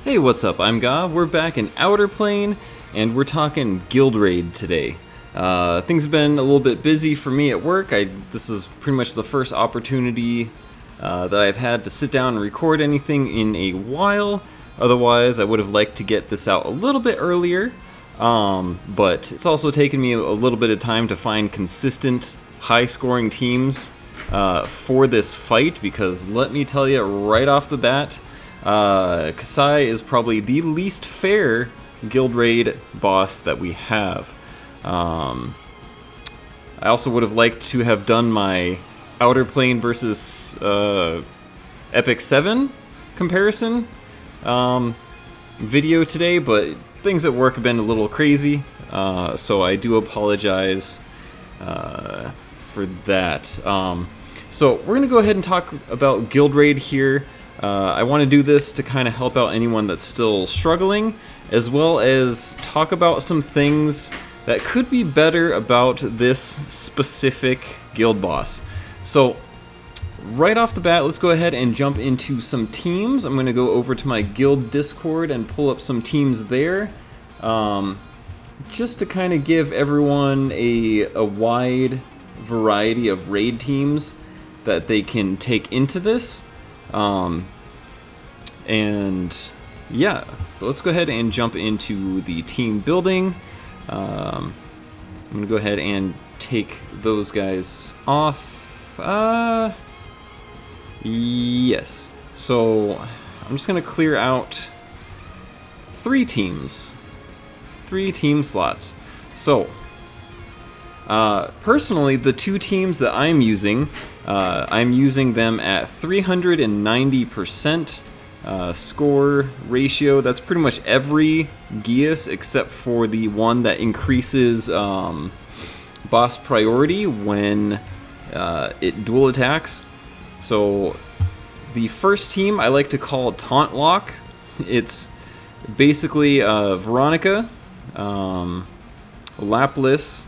Hey, what's up? I'm Ga. We're back in Outerplane, and we're talking Guild Raid today. Things have been a little bit busy for me at work. This is pretty much the first opportunity that I've had to sit down and record anything in a while. Otherwise, I would have liked to get this out a little bit earlier. But it's also taken me a little bit of time to find consistent, high-scoring teams for this fight, because let me tell you right off the bat, Ksai is probably the least fair Guild Raid boss that we have. I also would have liked to have done my Outerplane versus Epic 7 comparison video today, but things at work have been a little crazy, so I do apologize for that. So we're going to go ahead and talk about Guild Raid here. I want to do this to kind of help out anyone that's still struggling, as well as talk about some things that could be better about this specific guild boss. So right off the bat, let's go ahead and jump into some teams. I'm going to go over to my guild Discord and pull up some teams there, just to kind of give everyone a wide variety of raid teams that they can take into this. And yeah, so let's go ahead and jump into the team building. I'm gonna go ahead and take those guys off. Yes. So I'm just gonna clear out 3 teams, 3 team slots. So personally, the 2 teams that I'm using them at 390% score ratio. That's pretty much every Geas except for the one that increases boss priority when it dual attacks. So the first team I like to call Taunt Lock. It's basically Veronica, Lapis,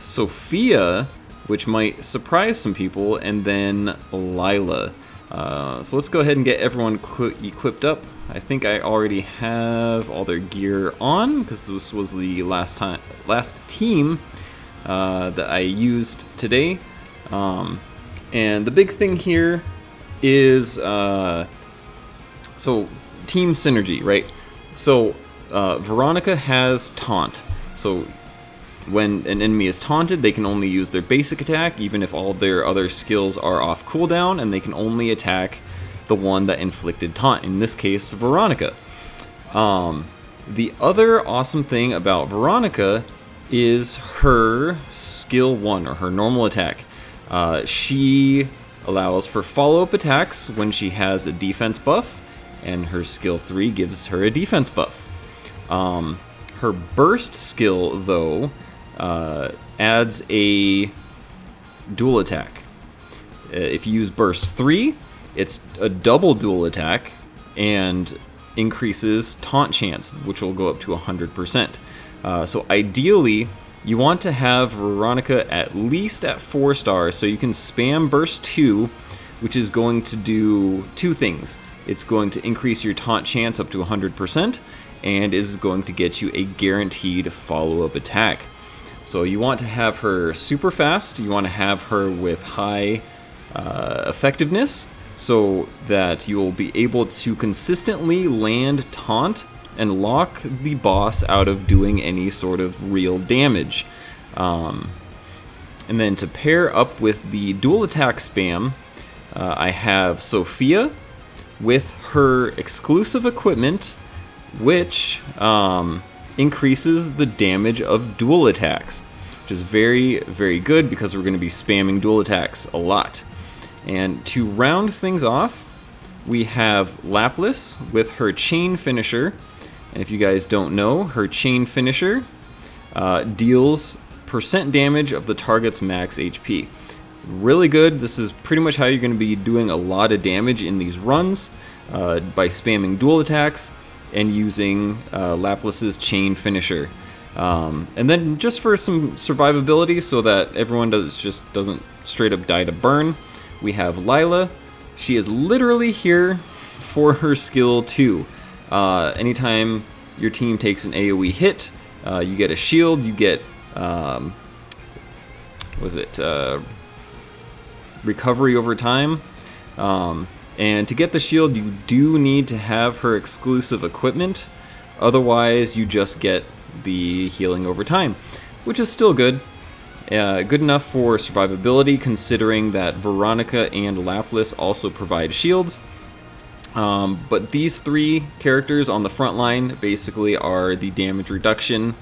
Sophia, which might surprise some people, and then Lila. So let's go ahead and get everyone equipped up. I think I already have all their gear on, because this was the last team that I used today. And the big thing here is so team synergy, right? So Veronica has taunt. So when an enemy is taunted, they can only use their basic attack, even if all their other skills are off cooldown, and they can only attack the one that inflicted taunt, in this case, Veronica. The other awesome thing about Veronica is her skill 1, or her normal attack. She allows for follow-up attacks when she has a defense buff, and her skill 3 gives her a defense buff. Her burst skill, though, adds a dual attack. If you use burst 3, it's a double dual attack and increases taunt chance, which will go up to 100%. So ideally, you want to have Veronica at least at 4 stars, so you can spam burst 2, which is going to do 2 things. It's going to increase your taunt chance up to 100%, and is going to get you a guaranteed follow-up attack. So you want to have her super fast, you want to have her with high effectiveness, so that you will be able to consistently land taunt and lock the boss out of doing any sort of real damage. And then to pair up with the dual attack spam, I have Sophia with her exclusive equipment, which increases the damage of dual attacks, which is very, very good because we're going to be spamming dual attacks a lot. And to round things off, we have Lapis with her chain finisher. And if you guys don't know, her chain finisher deals % damage of the target's max HP. It's really good. This is pretty much how you're going to be doing a lot of damage in these runs, by spamming dual attacks and using Lapis's chain finisher. And then just for some survivability, so that everyone doesn't straight up die to burn, we have Lila. She is literally here for her skill 2. Anytime your team takes an AoE hit, you get a shield, you get, recovery over time. And to get the shield, you do need to have her exclusive equipment. Otherwise, you just get the healing over time, which is still good. Good enough for survivability, considering that Veronica and Lapis also provide shields. But these three characters on the front line basically are the damage reduction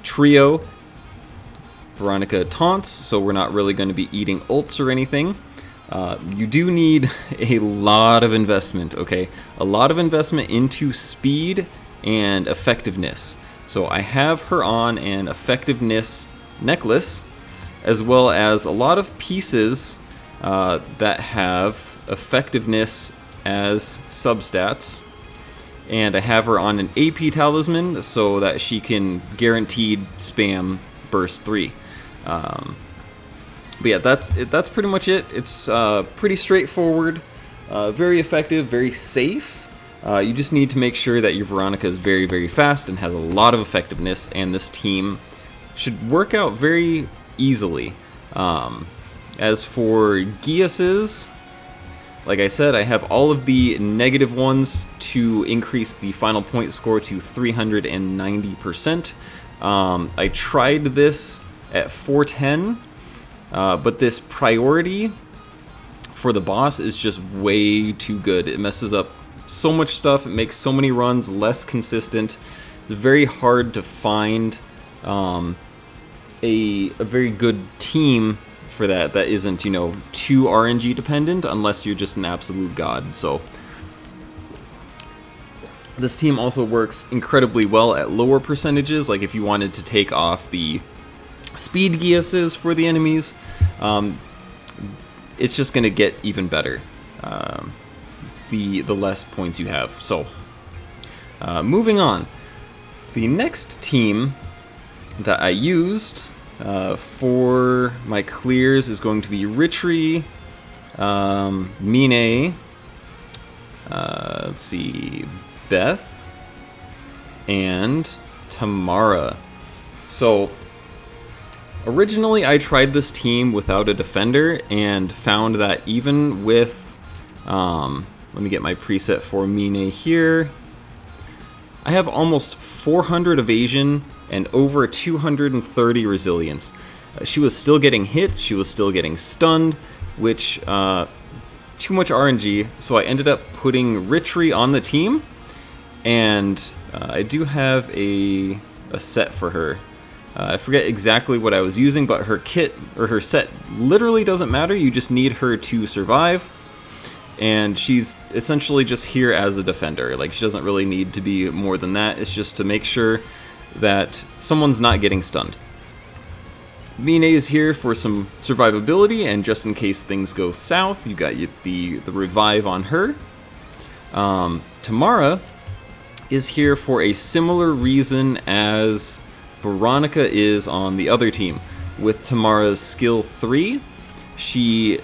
trio. Veronica taunts, so we're not really going to be eating ults or anything. You do need a lot of investment, okay? A lot of investment into speed and effectiveness. So I have her on an effectiveness necklace, as well as a lot of pieces that have effectiveness as substats. And I have her on an AP talisman so that she can guaranteed spam burst 3. But yeah, that's pretty much it. It's pretty straightforward, very effective, very safe. You just need to make sure that your Veronica is very, very fast and has a lot of effectiveness, and this team should work out very easily. As for Gias's, like I said, I have all of the negative ones to increase the final point score to 390%. I tried this at 410. But this priority for the boss is just way too good. It messes up so much stuff. It makes so many runs less consistent. It's very hard to find a very good team for that isn't, you know, too RNG dependent, unless you're just an absolute god. So this team also works incredibly well at lower percentages. Like if you wanted to take off the speed Giases for the enemies, it's just going to get even better the less points you have. So moving on, the next team that I used for my clears is going to be Ritri, Mine, let's see, Beth, and Tamara. So originally, I tried this team without a defender and found that even with, let me get my preset for Mine here, I have almost 400 evasion and over 230 resilience. She was still getting hit, she was still getting stunned, which, too much RNG, so I ended up putting Ritri on the team, and I do have a set for her. I forget exactly what I was using, but her kit, or her set, literally doesn't matter. You just need her to survive, and she's essentially just here as a defender. Like, she doesn't really need to be more than that. It's just to make sure that someone's not getting stunned. Mine is here for some survivability, and just in case things go south, you got the revive on her. Tamara is here for a similar reason as Veronica is on the other team. With Tamara's skill 3, she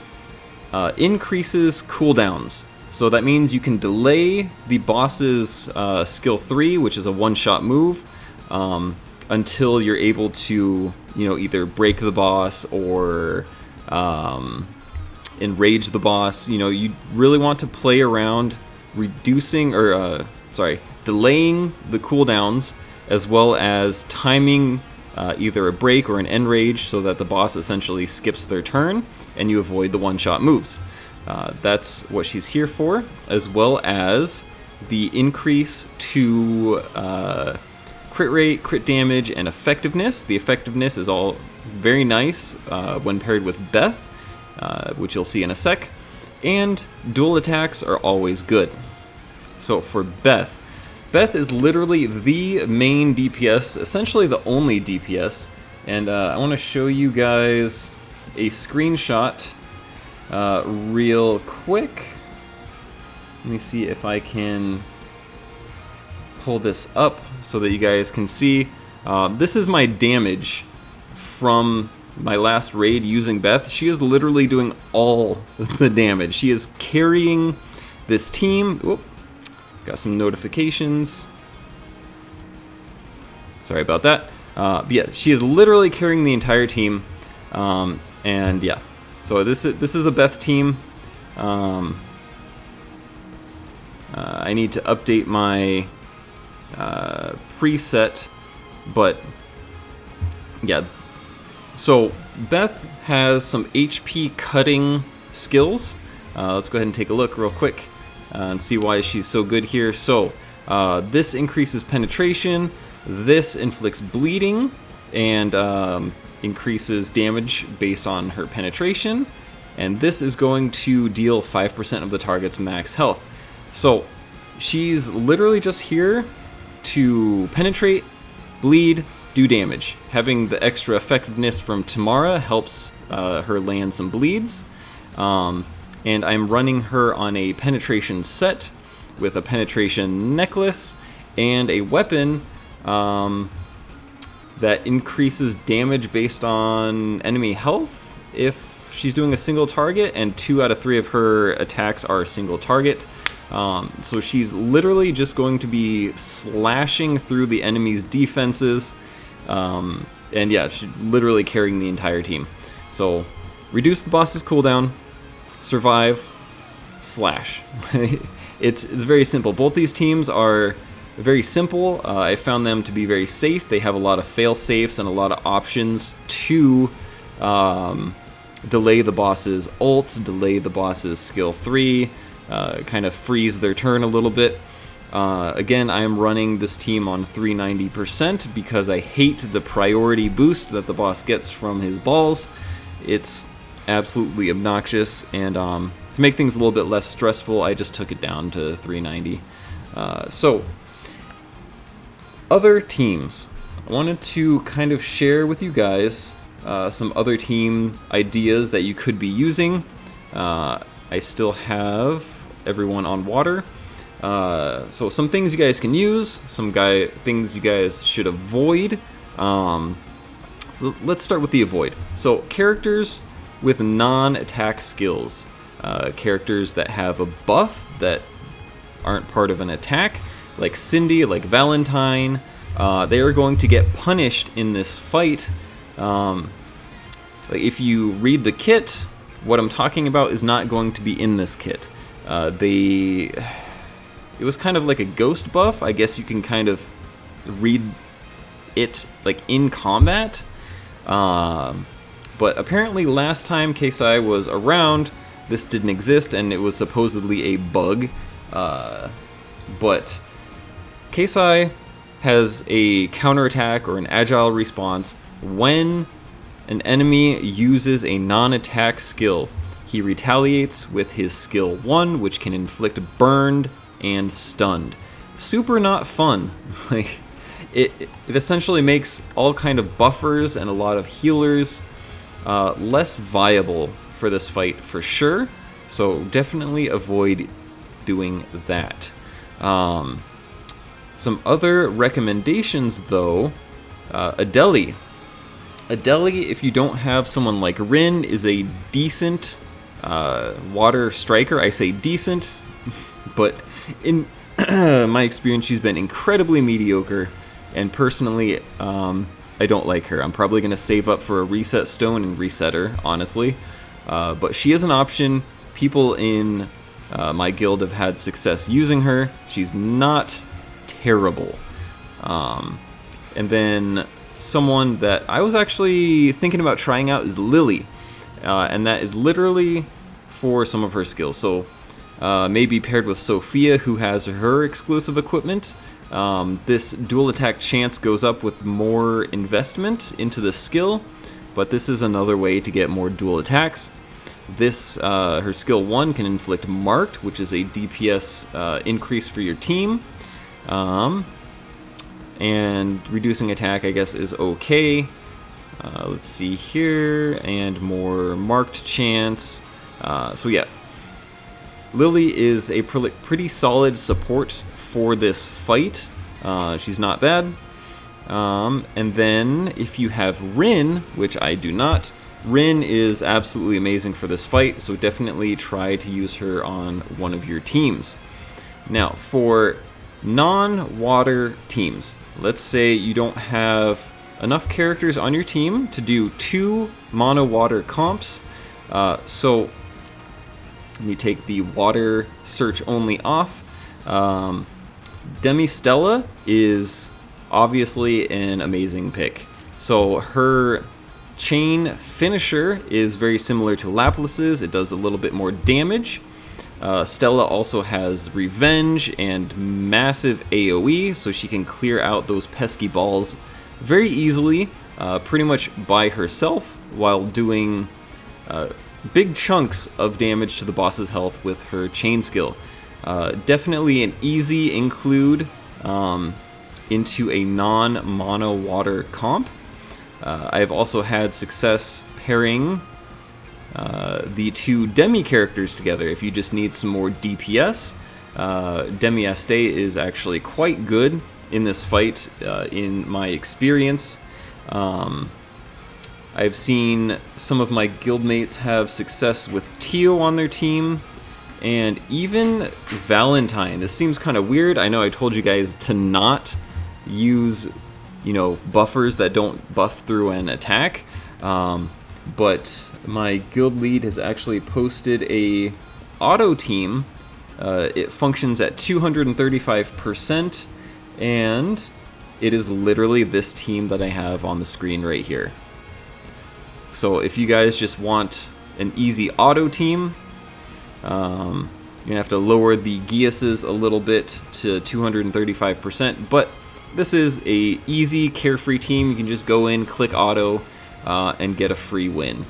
increases cooldowns. So that means you can delay the boss's skill 3, which is a one-shot move, until you're able to, you know, either break the boss or enrage the boss. You know, you really want to play around reducing, or delaying the cooldowns, as well as timing either a break or an enrage so that the boss essentially skips their turn and you avoid the one-shot moves. That's what she's here for, as well as the increase to crit rate, crit damage, and effectiveness. The effectiveness is all very nice when paired with Beth, which you'll see in a sec, and dual attacks are always good. So for Beth is literally the main DPS, essentially the only DPS, and I want to show you guys a screenshot real quick. Let me see if I can pull this up so that you guys can see. This is my damage from my last raid using Beth. She is literally doing all the damage. She is carrying this team. Whoop. Got some notifications. Sorry about that. But yeah, she is literally carrying the entire team. And yeah, so this is a Beth team. I need to update my preset, but yeah. So Beth has some HP cutting skills. Let's go ahead and take a look real quick and see why she's so good here. So this increases penetration, this inflicts bleeding, and increases damage based on her penetration, and this is going to deal 5% of the target's max health. So she's literally just here to penetrate, bleed, do damage. Having the extra effectiveness from Tamara helps her land some bleeds. And I'm running her on a penetration set with a penetration necklace and a weapon that increases damage based on enemy health if she's doing a single target, and 2 out of 3 of her attacks are a single target. So she's literally just going to be slashing through the enemy's defenses. And yeah, she's literally carrying the entire team. So reduce the boss's cooldown, survive, slash. It's very simple. Both these teams are very simple. I found them to be very safe. They have a lot of fail safes and a lot of options to delay the boss's ult, delay the boss's skill 3, kind of freeze their turn a little bit. Again, I am running this team on 390% because I hate the priority boost that the boss gets from his balls. It's absolutely obnoxious, and to make things a little bit less stressful, I just took it down to 390. So, other teams. I wanted to kind of share with you guys some other team ideas that you could be using. I still have everyone on water. So some things you guys can use, things you guys should avoid. So let's start with the avoid. So characters with non-attack skills, characters that have a buff that aren't part of an attack, like Cindy, like Valentine, they are going to get punished in this fight. Like if you read the kit, what I'm talking about is not going to be in this kit. It was kind of like a ghost buff. I guess you can kind of read it like in combat. But apparently last time Ksai was around, this didn't exist, and it was supposedly a bug. But Ksai has a counterattack or an agile response when an enemy uses a non-attack skill. He retaliates with his skill 1, which can inflict burned and stunned. Super not fun. Like it essentially makes all kind of buffers and a lot of healers less viable for this fight for sure. So definitely avoid doing that. Some other recommendations though, Adeli. Adeli, if you don't have someone like Rin, is a decent water striker. I say decent, but in my experience, she's been incredibly mediocre, and personally, I don't like her. I'm probably going to save up for a reset stone and reset her, honestly. But she is an option. People in my guild have had success using her. She's not terrible. And then someone that I was actually thinking about trying out is Lily. And that is literally for some of her skills. So maybe paired with Sophia, who has her exclusive equipment. This dual attack chance goes up with more investment into the skill, but this is another way to get more dual attacks. This, her skill 1 can inflict marked, which is a DPS increase for your team. And reducing attack, I guess, is okay. Let's see here, and more marked chance. So yeah, Lily is a pretty solid support for this fight. She's not bad. And then if you have Rin, which I do not, Rin is absolutely amazing for this fight, so definitely try to use her on one of your teams. Now, for non-water teams, let's say you don't have enough characters on your team to do 2 mono-water comps. So let me take the water search only off. Demi Stella is obviously an amazing pick. So her chain finisher is very similar to Laplas's. It does a little bit more damage. Stella also has revenge and massive AoE, so she can clear out those pesky balls very easily, pretty much by herself, while doing big chunks of damage to the boss's health with her chain skill. Definitely an easy include into a non-mono water comp. I've also had success pairing the 2 Demi characters together. If you just need some more DPS, Demi Aste is actually quite good in this fight, in my experience. I've seen some of my guildmates have success with Tio on their team, and even Valentine. This seems kind of weird. I know I told you guys to not use, buffers that don't buff through an attack, but my guild lead has actually posted a auto team. It functions at 235%, and it is literally this team that I have on the screen right here. So if you guys just want an easy auto team, you're gonna have to lower the Giases a little bit to 235%, but this is a easy, carefree team. You can just go in, click auto, and get a free win.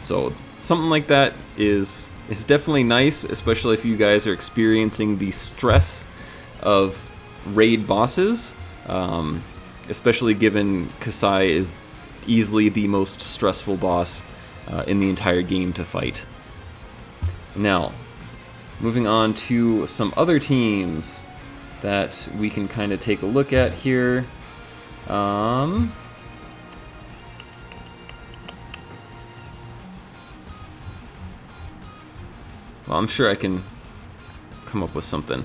So something like that is definitely nice, especially if you guys are experiencing the stress of raid bosses, especially given Ksai is easily the most stressful boss in the entire game to fight. Now, moving on to some other teams that we can kind of take a look at here. Well, I'm sure I can come up with something.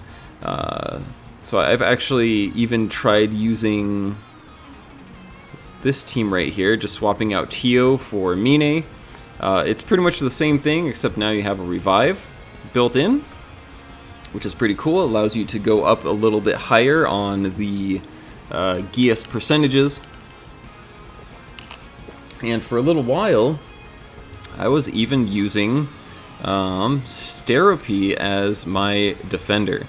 So I've actually even tried using this team right here, just swapping out Tio for Mine. It's pretty much the same thing, except now you have a revive built in, which is pretty cool. It allows you to go up a little bit higher on the Gias percentages. And for a little while, I was even using Steropy as my defender.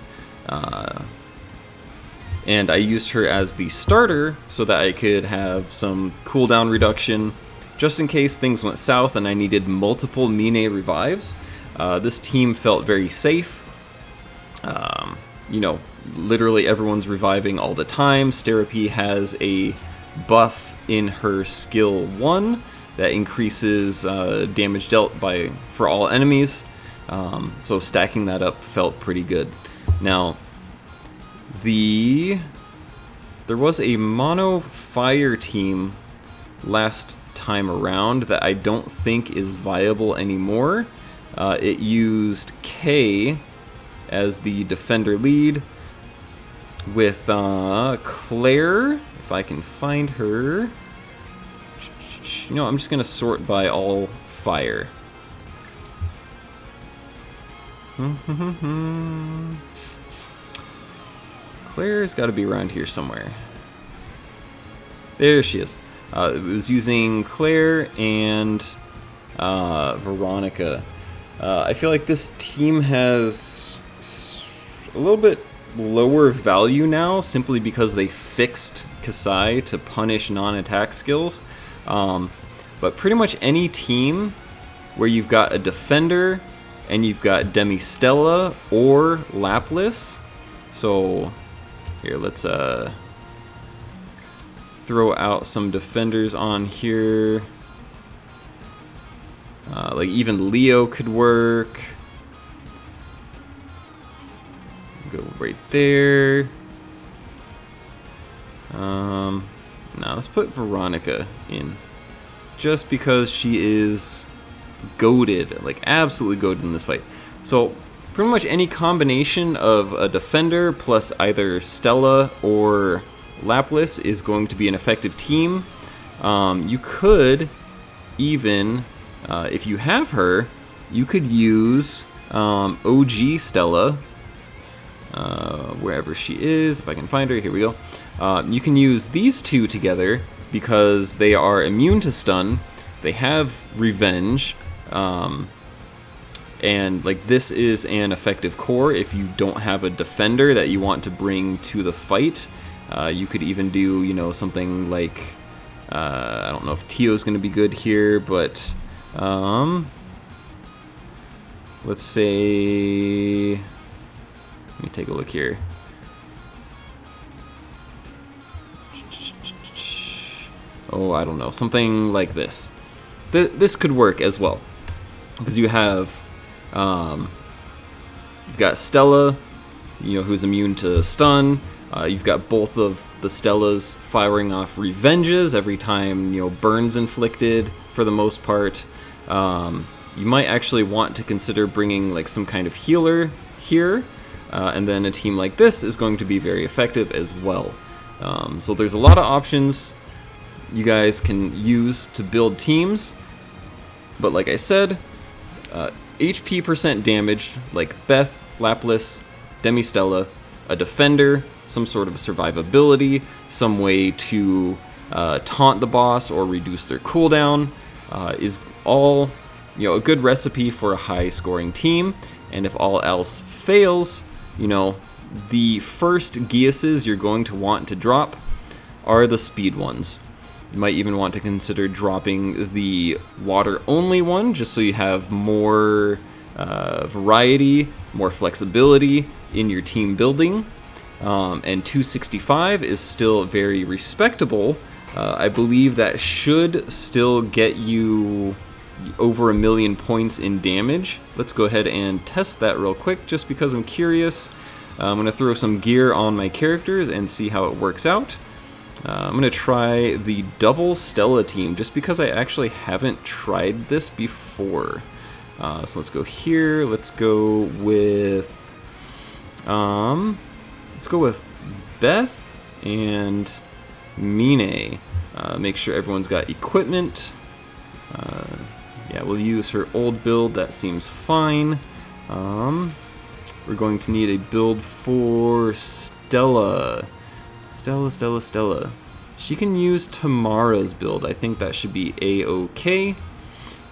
And I used her as the starter so that I could have some cooldown reduction just in case things went south and I needed multiple Mine revives. This team felt very safe. Literally everyone's reviving all the time. Steropy has a buff in her skill 1 that increases damage dealt for all enemies. So stacking that up felt pretty good. Now, there was a mono fire team last time around that I don't think is viable anymore. It used K as the defender lead with Claire, if I can find her. I'm just gonna sort by all fire. Claire's got to be around here somewhere. There she is. It was using Claire and Veronica. I feel like this team has a little bit lower value now, simply because they fixed Ksai to punish non-attack skills. But pretty much any team where you've got a defender and you've got Demi Stella or Laplas. So here, let's throw out some defenders on here. Like even Leo could work. Go right there. Now let's put Veronica in, just because she is goated, like absolutely goated in this fight. So pretty much any combination of a defender plus either Stella or Lapis is going to be an effective team. You could even, if you have her, you could use OG Stella, wherever she is, if I can find her, here we go. You can use these two together because they are immune to stun, they have revenge, and like this is an effective core if you don't have a defender that you want to bring to the fight. You could even do, you know, something like, I don't know if Tio's going to be good here, but let's say, let me take a look here. Oh, I don't know, something like this. This could work as well, because you have, you've got Stella, you know, who's immune to stun. You've got both of the Stellas firing off revenges every time, you know, burns inflicted for the most part. You might actually want to consider bringing like some kind of healer here, and then a team like this is going to be very effective as well. So there's a lot of options you guys can use to build teams, but like I said, HP percent damage like Beth, Lapis, Demi-Stella, a defender, some sort of survivability, some way to taunt the boss or reduce their cooldown, is all, you know, a good recipe for a high scoring team. And if all else fails, you know, the first Geases you're going to want to drop are the speed ones. You might even want to consider dropping the water only one just so you have more variety, more flexibility in your team building. And 265 is still very respectable. I believe that should still get you over 1 million points in damage. Let's go ahead and test that real quick just because I'm curious. I'm going to throw some gear on my characters and see how it works out. I'm going to try the double Stella team just because I actually haven't tried this before. So let's go here. Let's go with Beth and Mine. Make sure everyone's got equipment. Yeah, we'll use her old build. That seems fine. We're going to need a build for Stella. Stella. She can use Tamara's build. I think that should be A-okay.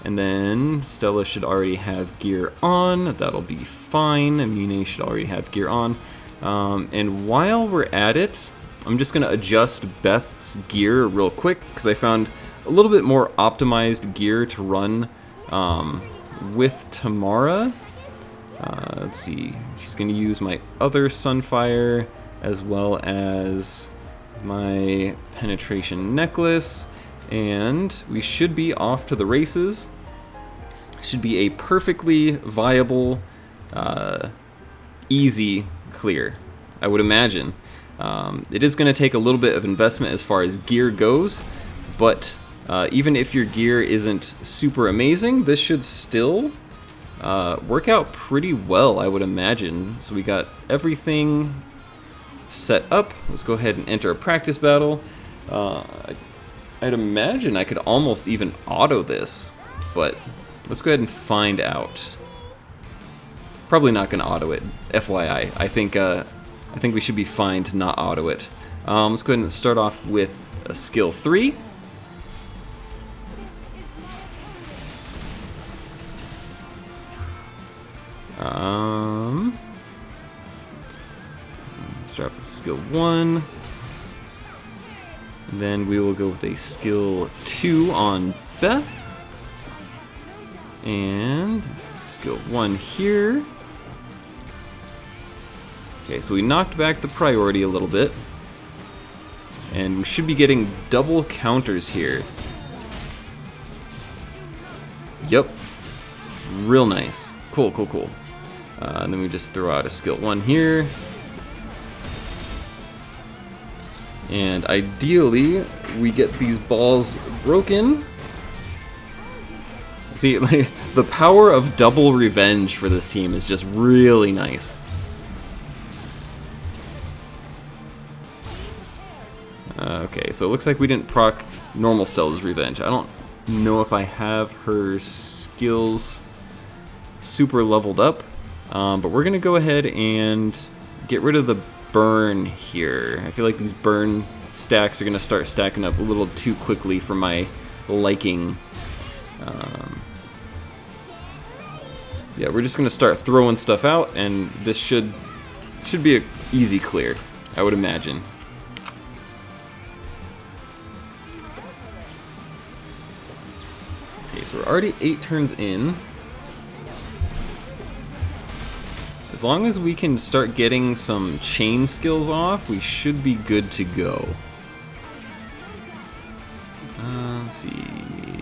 And then Stella should already have gear on. That'll be fine. Mine should already have gear on. And while we're at it, I'm just going to adjust Beth's gear real quick because I found a little bit more optimized gear to run with Tamara. Let's see. She's going to use my other Sunfire as well as my penetration necklace, and we should be off to the races. Should be a perfectly viable, easy clear, I would imagine. It is going to take a little bit of investment as far as gear goes, but even if your gear isn't super amazing, this should still work out pretty well, I would imagine. So we got everything set up. Let's go ahead and enter a practice battle. I'd imagine I could almost even auto this, but let's go ahead and find out. Probably not going to auto it, FYI. I think we should be fine to not auto it. Let's go ahead and start off with a skill 3. Start off with skill 1. Then we will go with a skill 2 on Beth. And skill 1 here. Okay, so we knocked back the priority a little bit. And we should be getting double counters here. Yep. Real nice. Cool. And then we just throw out a skill 1 here. And ideally, we get these balls broken. See, like, the power of double revenge for this team is just really nice. Okay, so it looks like we didn't proc normal Stella's revenge. I don't know if I have her skills super leveled up, but we're gonna go ahead and get rid of the burn here. I feel like these burn stacks are gonna start stacking up a little too quickly for my liking. Yeah, we're just gonna start throwing stuff out, and this should be an easy clear, I would imagine. Okay, so we're already 8 turns in. As long as we can start getting some chain skills off, we should be good to go. Let's see.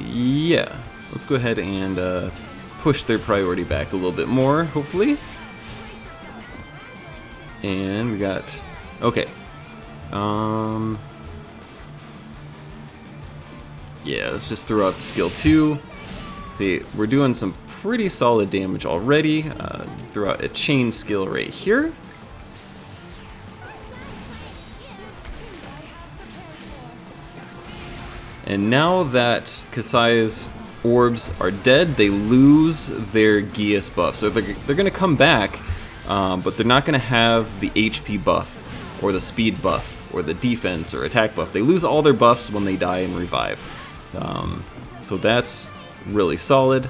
Yeah, let's go ahead and push their priority back a little bit more, hopefully. And we got... okay. Yeah, let's just throw out the skill 2. See, we're doing some pretty solid damage already. Throw out a chain skill right here. And now that Ksai's orbs are dead, they lose their Geas buff. So they're going to come back, but they're not going to have the HP buff, or the speed buff, or the defense or attack buff. They lose all their buffs when they die and revive. So that's really solid.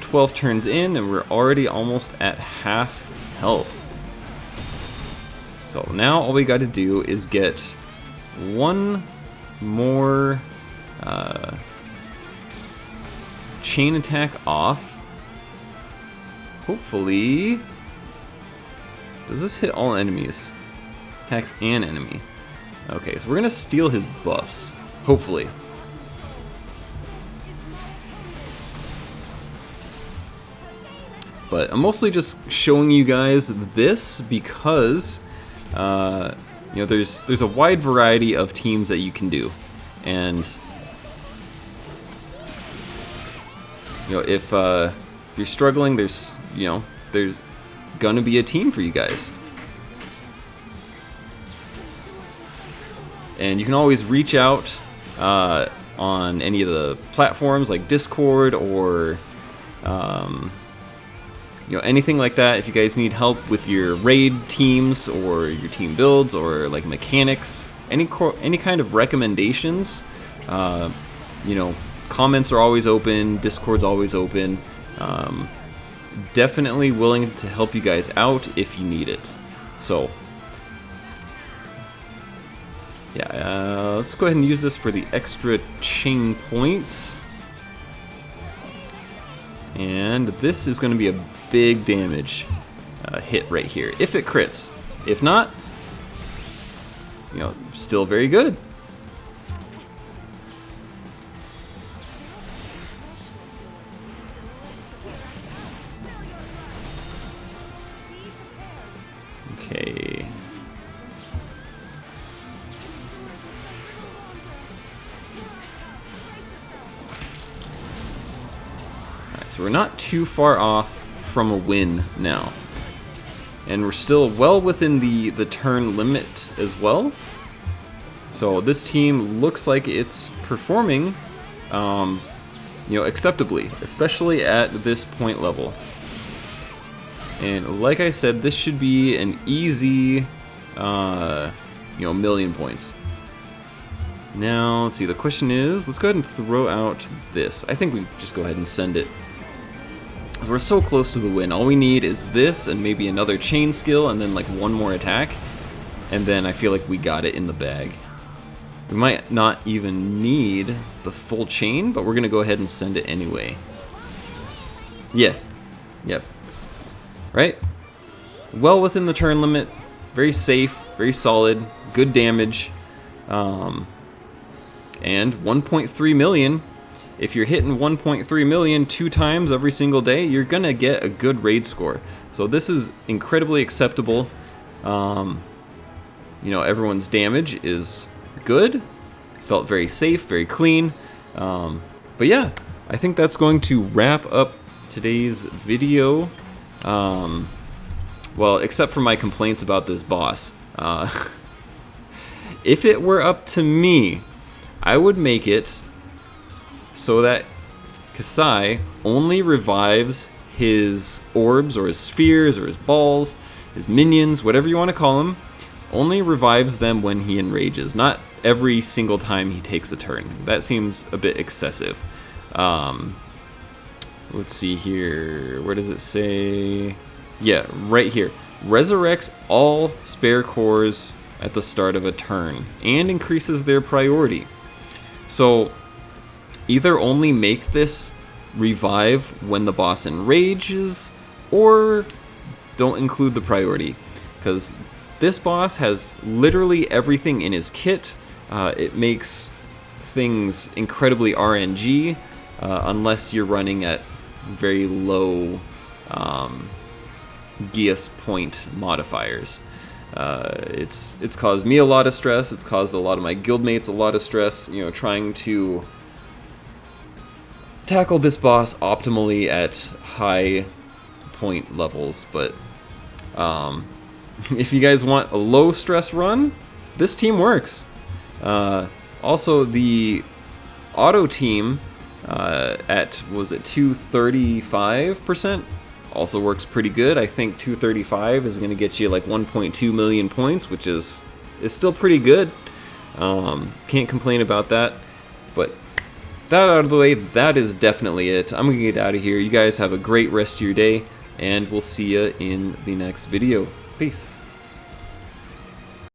12 turns in, and we're already almost at half health. So now all we got to do is get one more chain attack off. Hopefully, does this hit all enemies? Attacks an enemy. Okay, so we're gonna steal his buffs, hopefully. But I'm mostly just showing you guys this because there's a wide variety of teams that you can do, and if you're struggling, there's gonna be a team for you guys, and you can always reach out on any of the platforms like Discord or anything like that. If you guys need help with your raid teams or your team builds or like mechanics, any kind of recommendations, comments are always open, Discord's always open. Definitely willing to help you guys out if you need it. So yeah, let's go ahead and use this for the extra chain points. And this is going to be a big damage hit right here, if it crits. If not, still very good. Okay. Alright, so we're not too far off from a win now, and we're still well within the turn limit as well. So this team looks like it's performing acceptably, especially at this point level. And like I said, this should be an easy million points. Now let's see, the question is, let's go ahead and throw out this. I think we just go ahead and send it. We're so close to the win. All we need is this and maybe another chain skill and then like one more attack, and then I feel like we got it in the bag. We might not even need the full chain, but we're gonna go ahead and send it anyway. Yeah. Yep. Right? Well within the turn limit. Very safe, very solid, good damage. And 1.3 million. If you're hitting 1.3 million 2 times every single day, you're gonna get a good raid score. So this is incredibly acceptable. Everyone's damage is good. Felt very safe, very clean. But yeah, I think that's going to wrap up today's video. Well, except for my complaints about this boss. If it were up to me, I would make it so that Ksai only revives his orbs or his spheres or his balls, his minions, whatever you want to call them, only revives them when he enrages, not every single time he takes a turn. That seems a bit excessive. Let's see here. Where does it say? Yeah, right here. Resurrects all spare cores at the start of a turn and increases their priority. So either only make this revive when the boss enrages, or don't include the priority, because this boss has literally everything in his kit. It makes things incredibly RNG, unless you're running at very low Geas point modifiers. It's caused me a lot of stress. It's caused a lot of my guildmates a lot of stress, you know, trying to tackle this boss optimally at high point levels. But if you guys want a low stress run, this team works. Also, the auto team at, was it 235%? Also works pretty good. I think 235 is going to get you like 1.2 million points, which is still pretty good. Can't complain about that. But that out of the way, that is definitely it. I'm going to get out of here. You guys have a great rest of your day, and we'll see you in the next video. Peace.